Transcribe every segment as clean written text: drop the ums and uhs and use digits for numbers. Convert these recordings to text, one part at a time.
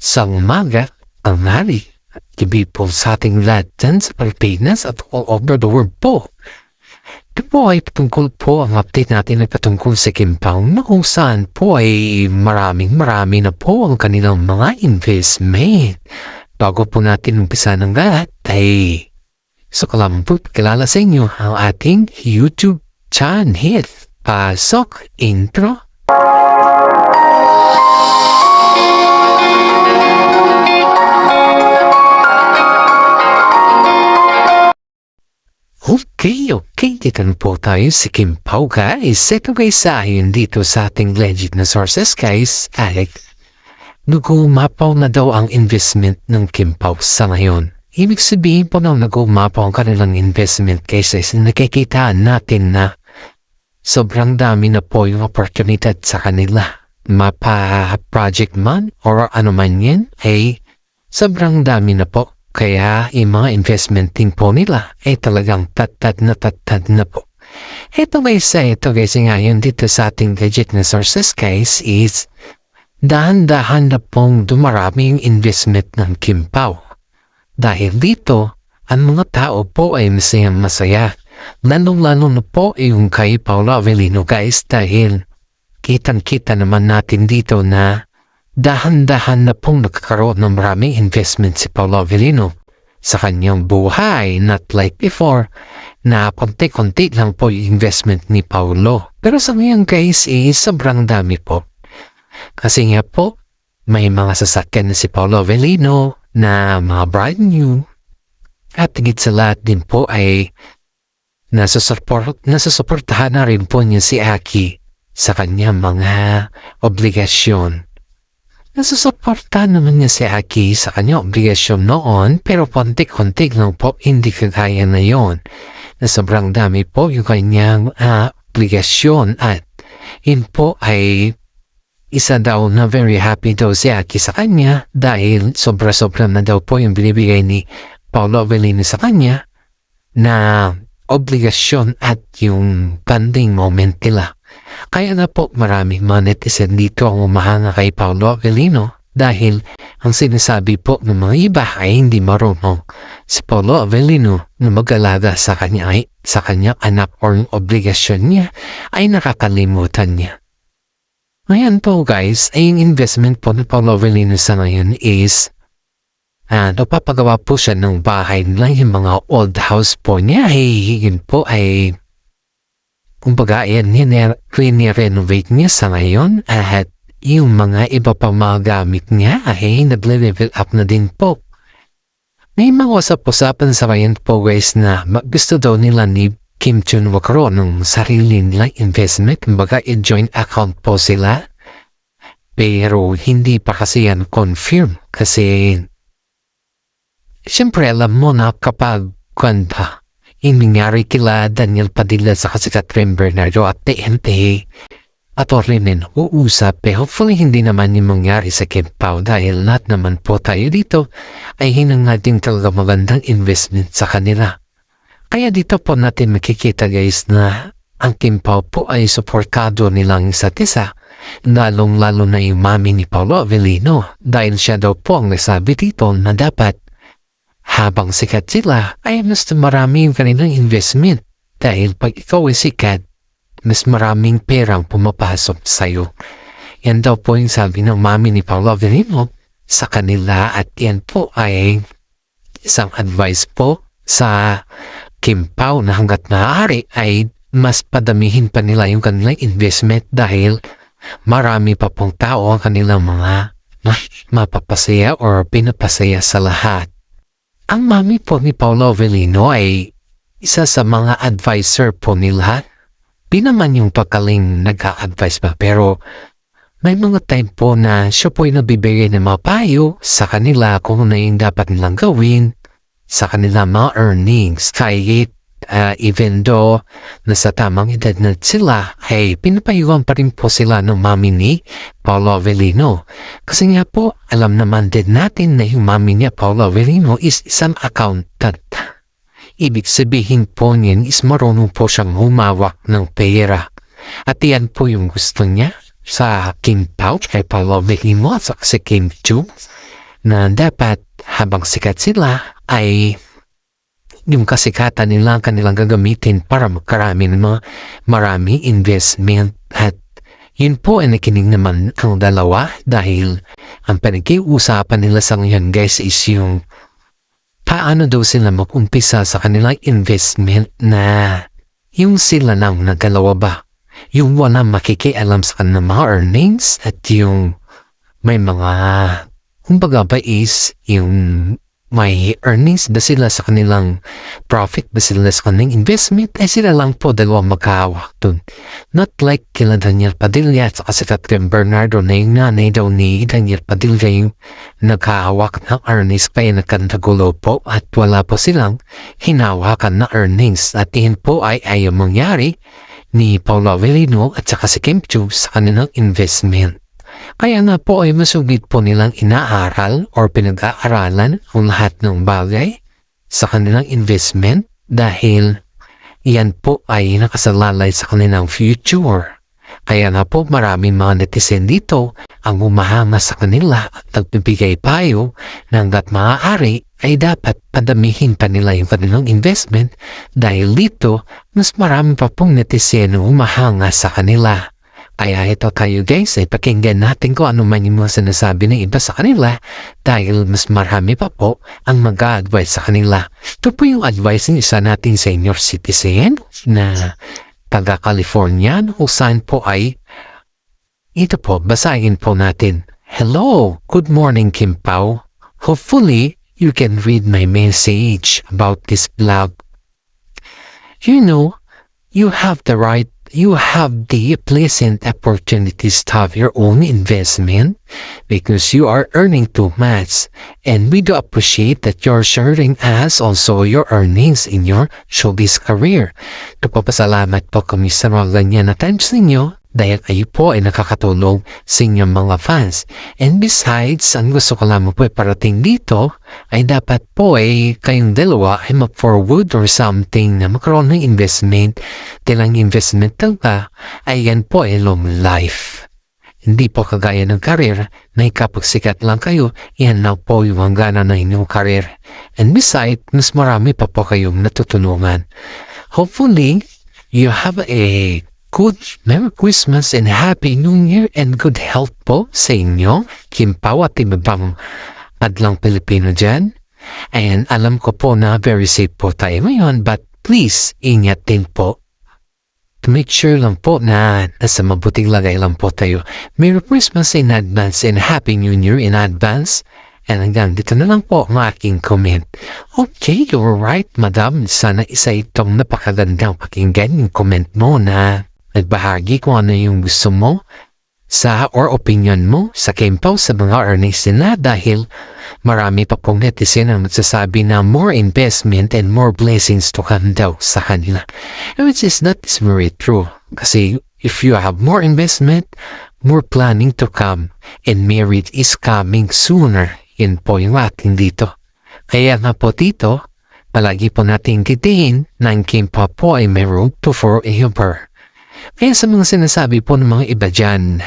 sa umaga, ang hari, gabi po sa ating lahat dyan sa Pilipinas at all over the world po. Ito po ay patungkol po ang update natin ay patungkol sa Kim Pao na kung saan po ay marami na po ang kanilang mga investment. Bago po natin umpisa ng lahat ay gusto ko lamang po pakilala sa inyo ang ating YouTube channel. Pasok intro. Okay, dito na po tayo sa Kim Pao guys. Ito guys ayon dito sa ating legit na sources guys, nag-umapaw na daw ang investment ng Kim Pao sa ngayon. Ibig sabihin po nang nag-umapaw ang kanilang investment kaysa nakikitaan natin na sobrang dami na po yung opportunity sa kanila. Mapa-project man or ano man yan ay sobrang dami na po. Kaya yung mga investment din po nila ay talagang tatad na po. Ito guys ngayon dito sa ating legit na sources guys is dahan-dahan na pong dumarami yung investment ng Kim Pao. Dahil dito, ang mga tao po ay masaya. Lalong-lalo na po yung kay Paolo Avellino guys dahil kitang-kita naman natin dito na dahan-dahan na pong nagkakaroon ng maraming investment si Paolo Avellino sa kanyang buhay, not like before na konti-konti lang po yung investment ni Paolo. Pero sa ngayon guys sobrang dami po. Kasi nga po, may mga sasakyan na si Paolo Avellino na mga brand new at higit sa lahat din po ay nasusuportahan na rin po niya si Aki sa kanyang mga obligasyon. Nasusuportahan naman niya si Aki sa kanyang obligasyon noon pero konti-konti lang po hindi kagaya na yon na sobrang dami po yung kanyang obligasyon at yun po ay isa daw na very happy daw si Aki sa kanya dahil sobra-sobra na daw po yung binibigay ni Paolo Avellino sa kanya na obligasyon at yung bonding moment nila. Kaya na po maraming mga netizen dito ang umahanga kay Paolo Avellino dahil ang sinasabi po ng mga iba ay hindi marunong si Paolo Avellino na mag-alaga sa kanyang anak o yung obligasyon niya ay nakakalimutan niya. Ngayon po guys, ay yung investment po ni Paolo Avellino sa ngayon is napapagawa po siya ng bahay nila, yung mga old house po niya yun po ay kumbaga renovate niya sa ngayon at yung mga iba pa mga gamit niya ay nag-level up na din po. May mga usap-usapan sa ngayon po guys na gusto daw nila ni Kim Chun magkaroon ng sarili nilang investment, kumbaga i-joint account po sila. Pero hindi pa kasi yan confirm kasi siyempre alam mo na kapag kanta yung nangyari kila Daniel Padilla sa si Catherine Bernardo at TNT at orinin uusap hopefully hindi naman yung mangyari sa Kim Pao dahil lahat naman po tayo dito ay hinang natin talaga magandang investment sa kanila. Kaya dito po natin makikita guys na ang Kim Pao po ay suportado nilang isa't isa, lalong-lalo na yung mami ni Paolo Avellino dahil siya daw po ang nasabi dito na dapat habang sikat sila ay mas marami yung kanilang investment dahil pag ikaw ay sikat, mas maraming perang pumapasok sa'yo. Yan daw po yung sabi ng mami ni Paolo Avellino sa kanila at yan po ay isang advice po sa Kim Pao na hanggat maaari ay mas padamihin pa nila yung kanilang investment dahil marami pa pong tao ang kanilang mga mapapasaya or pinapasaya sa lahat. Ang mami po ni Paolo Avellino ay isa sa mga advisor po nila. Di naman yung pagkaling nag-a-advise pa pero may mga time po na siya po ay nabibigay ng mga payo sa kanila kung ano yung dapat nilang gawin sa kanilang mga earnings. Kahit even though nasa tamang edad na sila ay pinapayuhan pa rin po sila ng mami ni Paolo Avellino. Kasi nga po alam naman din natin na yung mami niya Paolo Avellino is isang accountant. Ibig sabihin po niyan is marunong po siyang humawak ng pera. At yan po yung gusto niya sa Kim Pao kay Paolo Avellino at sa Kim Chu. na dapat habang sikat sila ay yung kasikatan nila kanilang gagamitin para magkarami ng mga marami investment at yun po ay nakinig naman ang dalawa dahil ang pinag-iusapan nila sa ngayon guys is yung paano daw sila mag-umpisa sa kanilang investment na yung sila nang nagdalawa ba yung walang makikialam sa kanilang mga earnings at yung may mga kumbaga ba is yung may earnings ba sila sa kanilang profit ba sila sa kanilang investment ay sila lang po dalawa magkahawak dun. Not like kila Daniel Padilla at saka si Catherine Bernardo na yung nanay daw ni Daniel Padilla yung nagkahawak ng earnings kaya nagkantagulo po at wala po silang hinawakan na earnings at yun po ay ayaw mangyari ni Paula Avellino at saka si Kim Chiu sa kanilang investment. Kaya nga po ay masugid po nilang inaaral or pinag-aaralan ang lahat ng bagay sa kanilang investment dahil yan po ay nakasalalay sa kanilang future. Kaya nga po maraming mga netizen dito ang umahanga sa kanila at nagbibigay payo na hanggat maaari ay dapat padamihin pa nila yung kanilang investment dahil dito mas marami pa pong netizen ang umahanga sa kanila. Kaya ito tayo guys ay pakinggan natin kung ano man yung mga sinasabi ng iba sa kanila dahil mas marami pa po ang mag-a-advise sa kanila. Ito po yung advice ng isa nating senior citizen na taga California kung saan po ay ito po, basahin po natin. Hello, good morning Kim Pao. Hopefully, you can read my message about this blog. You know, you have the pleasant opportunities to have your own investment because you are earning too much and we do appreciate that you're sharing us also your earnings in your showbiz career. Nagpapasalamat po kami sa mga ganyan na times ninyo dahil kayo po ay nakakatulong sa inyong mga fans. And besides, ang gusto ko lamang po ay parating dito ay dapat po ay kayong dalawa ay mag-forward or something na magkaroon ng investment. Tilang investment talaga ay yan po ay long life. Hindi po kagaya ng karir na kapag sikat lang kayo, yan lang po yung hangganan ng inyong karir. And besides, mas marami pa po kayong natutulungan. Hopefully, you have a good Merry Christmas and Happy New Year and good health po sa inyo, Kim Pao at ibang adlang Pilipino dyan. And alam ko po na very safe po tayo ngayon but please ingat din po. To make sure lang po na nasa mabuting lagay lang po tayo. Merry Christmas in advance and Happy New Year in advance. And hanggang dito na lang po ang aking comment. Okay, you're right, madam. Sana isa itong napakagandang pakinggan yung comment mo na nagbahagi kung ano yung gusto mo sa or opinion mo sa Kim Pao sa mga earnings nila dahil marami pa pong netizen ang nagsasabi na more investment and more blessings to come daw sa kanila. Which is not very true. Kasi if you have more investment, more planning to come and marriage is coming sooner. Yun po yung ating dito. Kaya nga po dito, palagi po natin titiin na ang Kim Pao po ay mayroon to forever. Kaya sa mga sinasabi po ng mga iba dyan,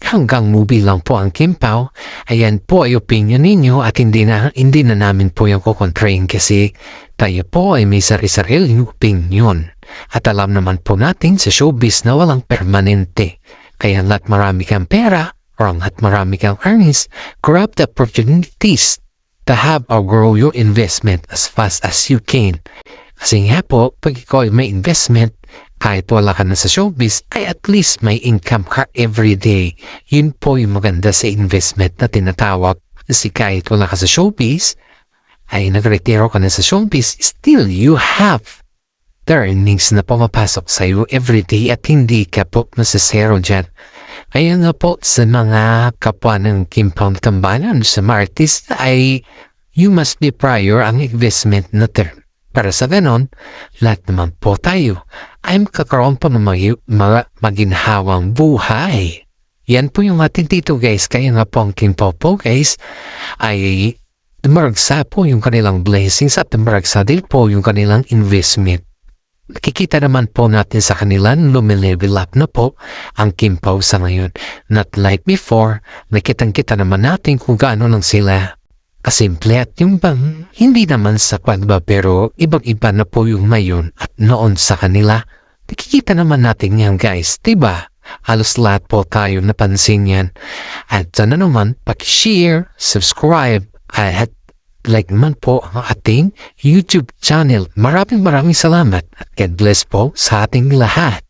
hanggang movie lang po ang Kim Pao, ayan po ay opinion ninyo at hindi na namin po yung kukontrain kasi tayo po ay may sarili-sariling opinion. At alam naman po natin sa showbiz na walang permanente. Kaya lahat marami kang pera or lahat marami kang earnings, grab the opportunities to have or grow your investment as fast as you can. Kasi nga po, pag ikaw ay may investment, kahit wala ka na sa showbiz, ay at least may income ka every day. Yun po yung maganda sa investment na tinatawag. Kasi kahit wala ka sa showbiz, ay nagretiro ka na sa showbiz, still you have the earnings na pumapasok sa iyo every day at hindi ka po nasasero dyan. Kaya nga po sa mga kapwa ng Kim Pao tambanan sa mga artist ay you must be prior ang investment na term. Para sa ganon, lahat naman po tayo ay magkakaroon po ng mga maginhawang buhay. Yan po yung ating dito guys. Kaya nga po ang Kim Pao po guys ay maragsa po yung kanilang blessings at maragsa din po yung kanilang investment. nakikita naman po natin sa kanila lumilevel up na po ang Kim Pao sa ngayon. Not like before, nakitang-kita naman natin kung gaano lang sila kasimple at yung bang hindi naman sapat ba pero ibang-iba na po yung ngayon at noon sa kanila. Nakikita naman natin yan guys, diba? Halos lahat po tayo napansin yan. At sana naman, pag-share, subscribe, at like naman po ang ating YouTube channel. Maraming salamat at God bless po sa ating lahat.